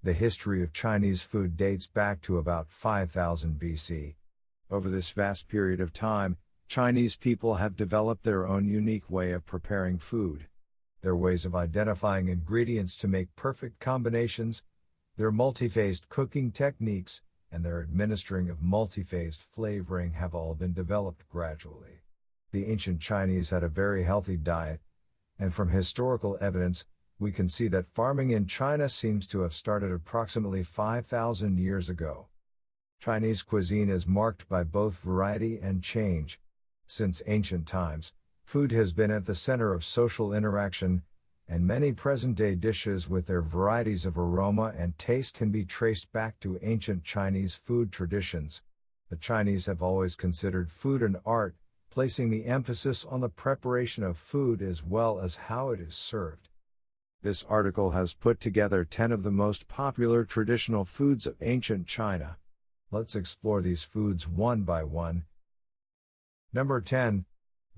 The history of Chinese food dates back to about 5000 BC. Over this vast period of time, Chinese people have developed their own unique way of preparing food. Their ways of identifying ingredients to make perfect combinations, their multi-phased cooking techniques, and their administering of multi-phased flavoring have all been developed gradually. The ancient Chinese had a very healthy diet, and from historical evidence, we can see that farming in China seems to have started approximately 5,000 years ago. Chinese cuisine is marked by both variety and change. Since ancient times, food has been at the center of social interaction, and many present-day dishes with their varieties of aroma and taste can be traced back to ancient Chinese food traditions. The Chinese have always considered food an art, placing the emphasis on the preparation of food as well as how it is served. This article has put together 10 of the most popular traditional foods of ancient China. Let's explore these foods one by one. Number 10.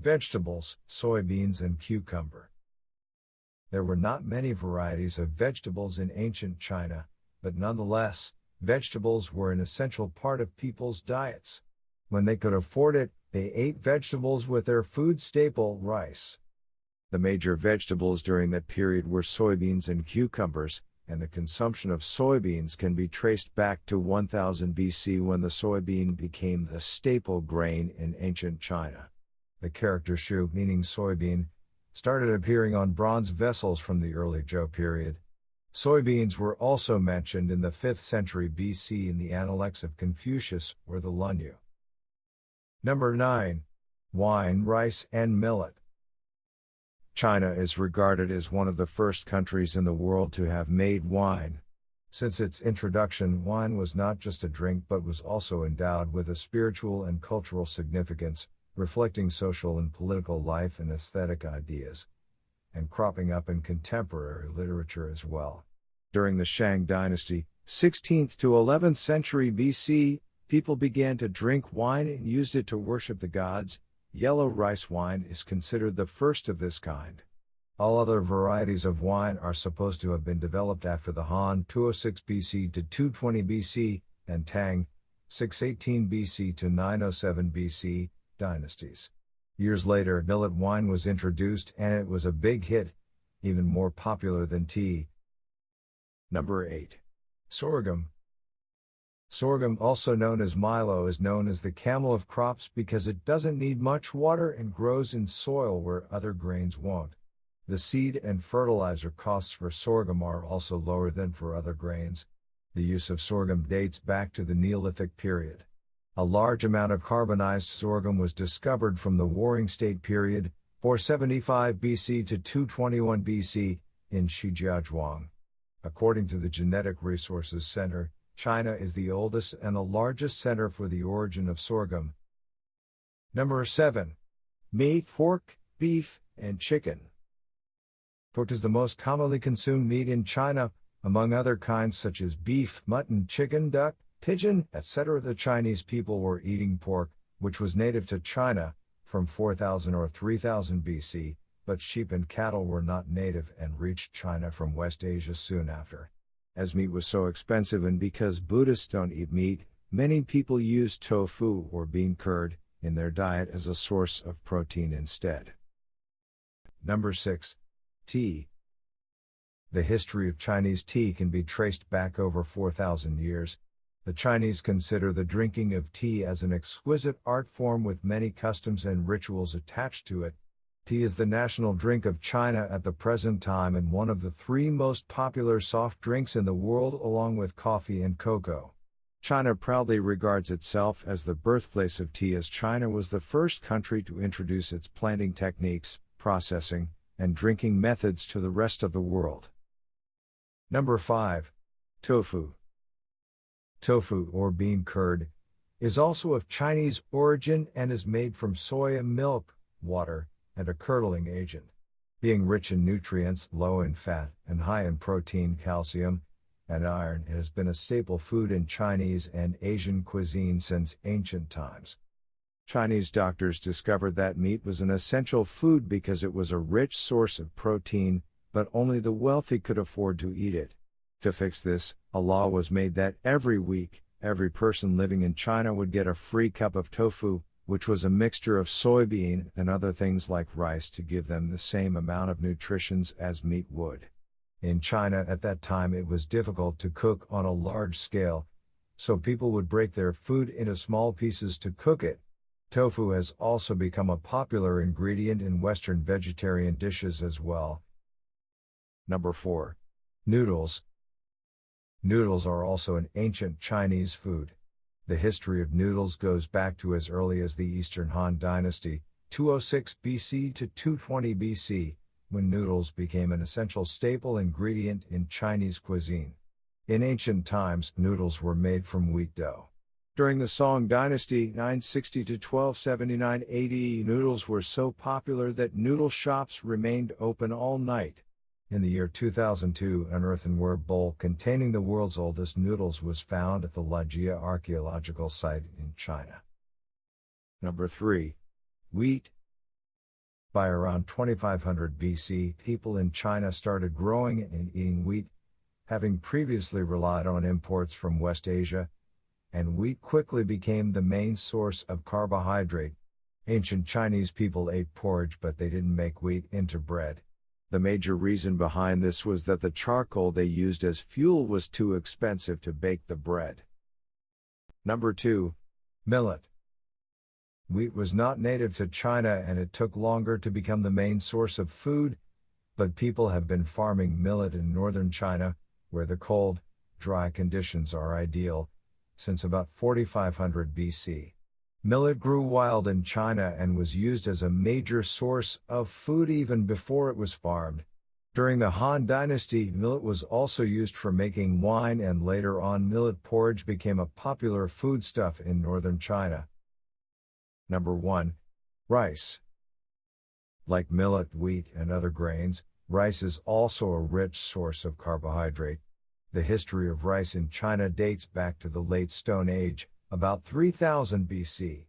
Vegetables, soybeans and cucumber. There were not many varieties of vegetables in ancient China, but nonetheless, vegetables were an essential part of people's diets. When they could afford it, they ate vegetables with their food staple, rice. The major vegetables during that period were soybeans and cucumbers, and the consumption of soybeans can be traced back to 1000 BC when the soybean became the staple grain in ancient China. The character shu, meaning soybean, started appearing on bronze vessels from the early Zhou period. Soybeans were also mentioned in the 5th century BC in the Analects of Confucius or the Lunyu. Number 9. Wine, rice, and millet. China is regarded as one of the first countries in the world to have made wine. Since its introduction, wine was not just a drink but was also endowed with a spiritual and cultural significance, reflecting social and political life and aesthetic ideas, and cropping up in contemporary literature as well. During the Shang dynasty, 16th to 11th century BC, people began to drink wine and used it to worship the gods. Yellow rice wine is considered the first of this kind. All other varieties of wine are supposed to have been developed after the Han 206 BC to 220 BC, and Tang 618 BC to 907 BC, dynasties. Years later, millet wine was introduced and it was a big hit, even more popular than tea. Number 8. Sorghum. Sorghum, also known as Milo, is known as the camel of crops because it doesn't need much water and grows in soil where other grains won't. The seed and fertilizer costs for sorghum are also lower than for other grains. The use of sorghum dates back to the Neolithic period. A large amount of carbonized sorghum was discovered from the Warring State period, 475 BC to 221 BC, in Shijiazhuang. According to the Genetic Resources Center, China is the oldest and the largest center for the origin of sorghum. Number 7. Meat, pork, beef, and chicken. Pork is the most commonly consumed meat in China, among other kinds such as beef, mutton, chicken, duck, pigeon, etc. The Chinese people were eating pork, which was native to China, from 4000 or 3000 BC, but sheep and cattle were not native and reached China from West Asia soon after. As meat was so expensive and because Buddhists don't eat meat, many people use tofu or bean curd in their diet as a source of protein instead. Number 6. Tea. The history of Chinese tea can be traced back over 4,000 years. The Chinese consider the drinking of tea as an exquisite art form with many customs and rituals attached to it. Tea is the national drink of China at the present time and one of the 3 most popular soft drinks in the world along with coffee and cocoa. China proudly regards itself as the birthplace of tea as China was the first country to introduce its planting techniques, processing, and drinking methods to the rest of the world. Number 5. Tofu. Tofu, or bean curd, is also of Chinese origin and is made from soya milk, water, and a curdling agent. Being rich in nutrients, low in fat, and high in protein, calcium, and iron, it has been a staple food in Chinese and Asian cuisine since ancient times. Chinese doctors discovered that meat was an essential food because it was a rich source of protein, but only the wealthy could afford to eat it. To fix this, a law was made that every week, every person living in China would get a free cup of tofu, which was a mixture of soybean and other things like rice to give them the same amount of nutritions as meat would. In China at that time it was difficult to cook on a large scale, so people would break their food into small pieces to cook it. Tofu has also become a popular ingredient in Western vegetarian dishes as well. Number 4. Noodles. Noodles are also an ancient Chinese food. The history of noodles goes back to as early as the Eastern Han Dynasty, 206 BC to 220 BC, when noodles became an essential staple ingredient in Chinese cuisine. In ancient times, noodles were made from wheat dough. During the Song Dynasty, 960 to 1279 AD, noodles were so popular that noodle shops remained open all night. In the year 2002, an earthenware bowl containing the world's oldest noodles was found at the Lajia archaeological site in China. Number 3. Wheat. By around 2500 BC, people in China started growing and eating wheat, having previously relied on imports from West Asia, and wheat quickly became the main source of carbohydrate. Ancient Chinese people ate porridge, but they didn't make wheat into bread. The major reason behind this was that the charcoal they used as fuel was too expensive to bake the bread. Number 2. Millet. Wheat was not native to China and it took longer to become the main source of food, but people have been farming millet in northern China, where the cold, dry conditions are ideal, since about 4500 BC. Millet grew wild in China and was used as a major source of food even before it was farmed. During the Han Dynasty, millet was also used for making wine, and later on millet porridge became a popular foodstuff in northern China. Number 1. Rice. Like millet, wheat, and other grains, rice is also a rich source of carbohydrate. The history of rice in China dates back to the late Stone Age, about 3000 BC.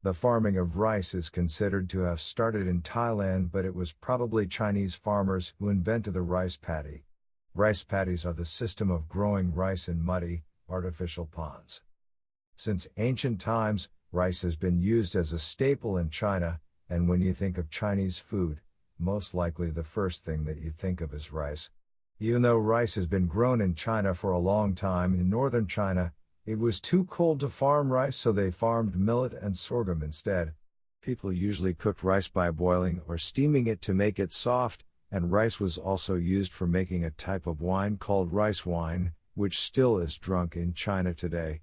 The farming of rice is considered to have started in Thailand, but it was probably Chinese farmers who invented the rice paddy. Rice paddies are the system of growing rice in muddy, artificial ponds. Since ancient times, rice has been used as a staple in China, and when you think of Chinese food, most likely the first thing that you think of is rice. Even though rice has been grown in China for a long time, in northern China, it was too cold to farm rice, so they farmed millet and sorghum instead. People usually cooked rice by boiling or steaming it to make it soft, and rice was also used for making a type of wine called rice wine, which still is drunk in China today.